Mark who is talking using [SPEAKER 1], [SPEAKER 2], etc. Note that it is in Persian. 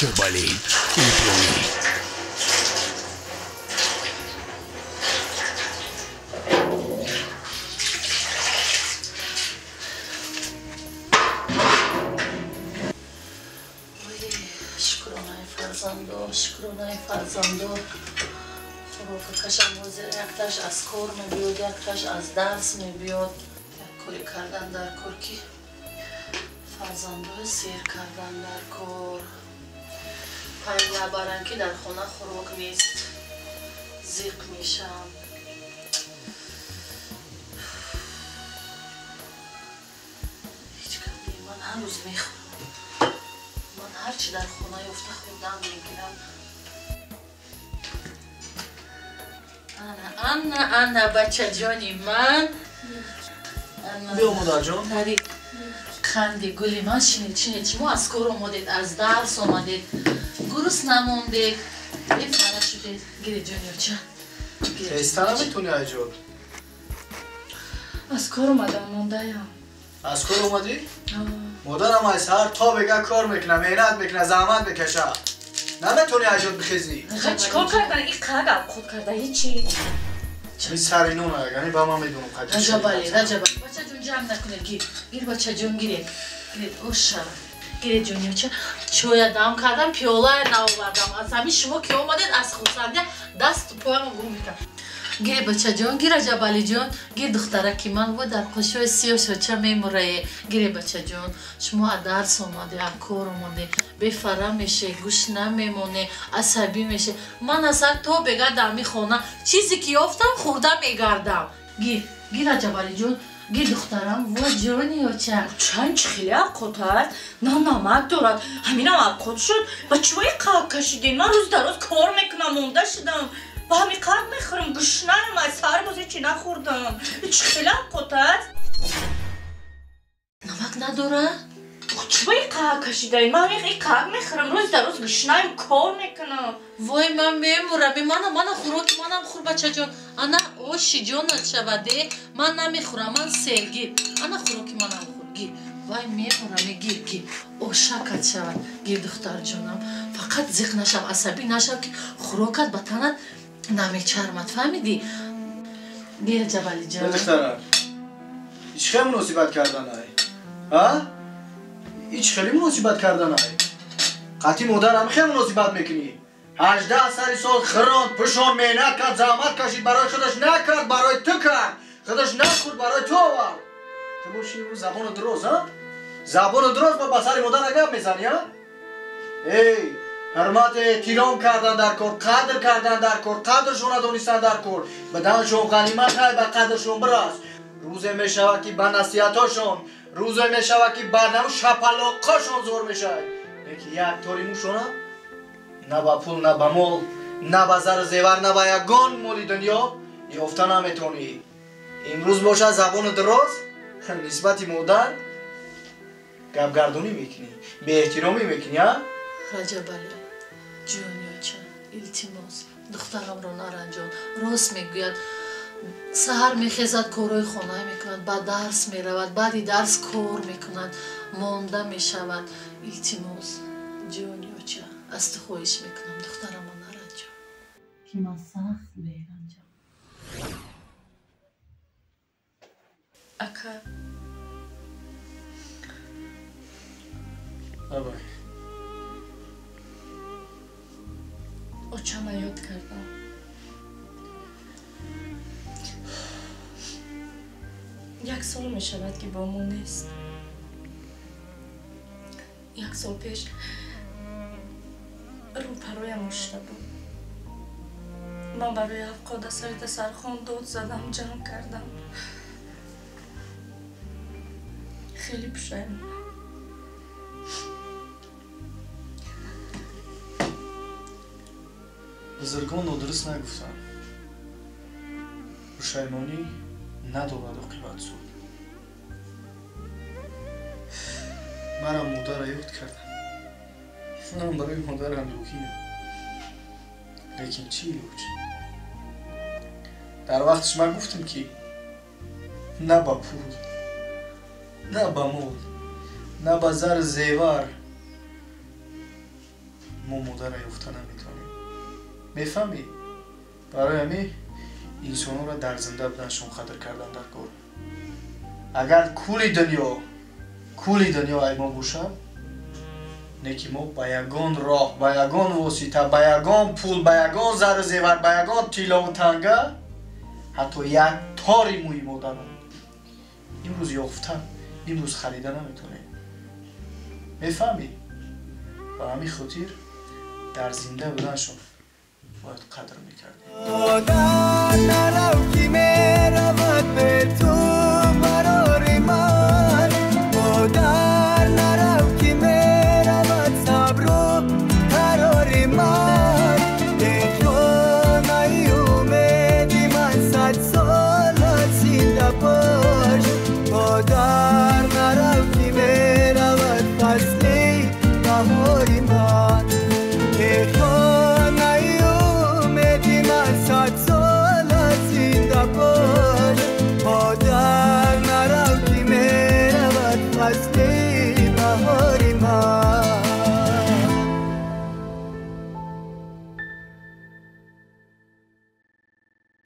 [SPEAKER 1] Rajabali, Ilponi.
[SPEAKER 2] شکرانای فرزندو فروکشم وزیر یکتاش از کار میبیاد یکتاش از درس میبیاد یک کاری کردن در کار که فرزندو سیر کردن در کار پنجه برنکی در خونه خوراک نیست زیق میشم هیچ کمی من هر روز میخورم هرچی در خونه افته خودم میگیرم انا بچه جانی من
[SPEAKER 3] بیا مادر جان
[SPEAKER 2] تاری خندی گلی من شنید شما از کار اومدید از درس اومدید گروس نموندید این فرا شدید گیری جونیو چند
[SPEAKER 3] خیسته نمیتونی اجاد
[SPEAKER 2] از کار اومدم مونده یا
[SPEAKER 3] از کار اومدی؟ مادرم از هر تا بگه کار میکنه مهنت میکنه زحمت بکشه نمیتونی اجاد بخیزی
[SPEAKER 2] چیکار کردن این قدر خود کرده هیچی
[SPEAKER 3] این سری نونه یعنی با من میدونم قدر
[SPEAKER 2] رجبالی بچه جون جمع نکنه گیر بچه جون گیره اوشا گیره جونیو چویا دم کردم پیولا ناوردم از همین شما که اومدید از خوصنده دست پایم گم میکنم گیره بچه جون گیره رجبالی جون گیر دختره که من بود در قشوی سی و شوچه میموره گیره بچه جون شما از درس اومده از کار اومده بفره میشه گوش نمیمونه عصبی میشه من اصلا تو بگه دمی خونه چیزی که یافتم خورده میگردم گیر رجبالی جون گیر دخترم و جونی و
[SPEAKER 4] چند خیلی عقد هست نه نمک دارد همین هم عقد شد و چوی قلب کشیدین من روز در روز کار میکنم مونده شدم و همین قلب میخورم گوش نرم از سر بازی چی نخوردم چه خیلی عقد هست
[SPEAKER 2] نمک نداره؟
[SPEAKER 4] چوی قلب کشیدین من همین قلب میخورم روز در روز گوش نرم کار میکنم
[SPEAKER 2] وای من میمورم من خوراک منم خور بچه جون انا اوشی جونت شوده من نمیخورم من سرگیر انا خوراک منم خور گیر وای میمورم گیر او شکت شود گیر دختر جونم فقط زیق نشم عصبی نشم که خوراکت بطنت نمیچرمد فهمیدی؟ گیر جبالی جون
[SPEAKER 3] دختره هیچ خیلی مناسبت کردن ها؟ هیچ خیلی مناسبت کردن قطعی مادرم خیلی مناسبت میکنی 18 سال خراند پشان مهنت کرد زحمت کشید برای خودش نکرد برای تو کرد خودش نخورد برای تو آورد تو باشی اون زبان درست ها؟ زبان درست با بسر مادر اگه میزنی ها؟ ای حرمت احترام کردن در کار قدر کردن در کار قدرشون دونستن در کار بدنشون غنیمت های به قدرشون برس روزه میشود که به نصیحتاشون روزه میشود که به نمو شپلاقاشون زور میشه یکی یک طوری موشونه نه با پول نه با مال نه با زر زیور نه با یگان مالی دنیا یافته نمیتونی امروز باشه زبان درست نسبت مادر گردونی میکنی به احترامی میکنی ها؟
[SPEAKER 2] رجبالی جونیو چند التماس دخترم رو نرنجان راست میگوید سحر میخیزد کارای خانه میکند بعد درس میرود بعدی درس کار میکند مانده میشود التماس جونیو چند از تو خواهش میکنم دخترم رو نرنجان که من سخت بیرنجام
[SPEAKER 4] اکا
[SPEAKER 3] بابای
[SPEAKER 4] اوچم یاد کردم یک سال می شود که با من نیست یک سال پیش رو پرویم اشته بود من برای افقاد سریت سرخان داد زدم جمع کردم خیلی پشیمانم
[SPEAKER 3] بزرگان نادرست نگفتن پشیمانی ندارد عاقبت سود منم مادر یاد کردم منم برای مادرم لوکیم لیکن چی لوک در وقتش من گفتم که نه با پول نه با مول نه با زر زیور ما مادر یافته نمیتونیم. میفهمی؟ برای همین انسان را در زنده بودنشون قدر کردن در کار. اگر کلی دنیا ای ما باشد، نیکی ما با یگان راه، با یگان واسطه، با یگان پول، با یگان زر و زیور، با یگان طلا و تنگه حتی یک تاری موی ما دارم. امروز یافتن، امروز خریده نمیتونه. میفهمی؟ و همین خاطر در زنده بودنشون باید قدر میکردیم.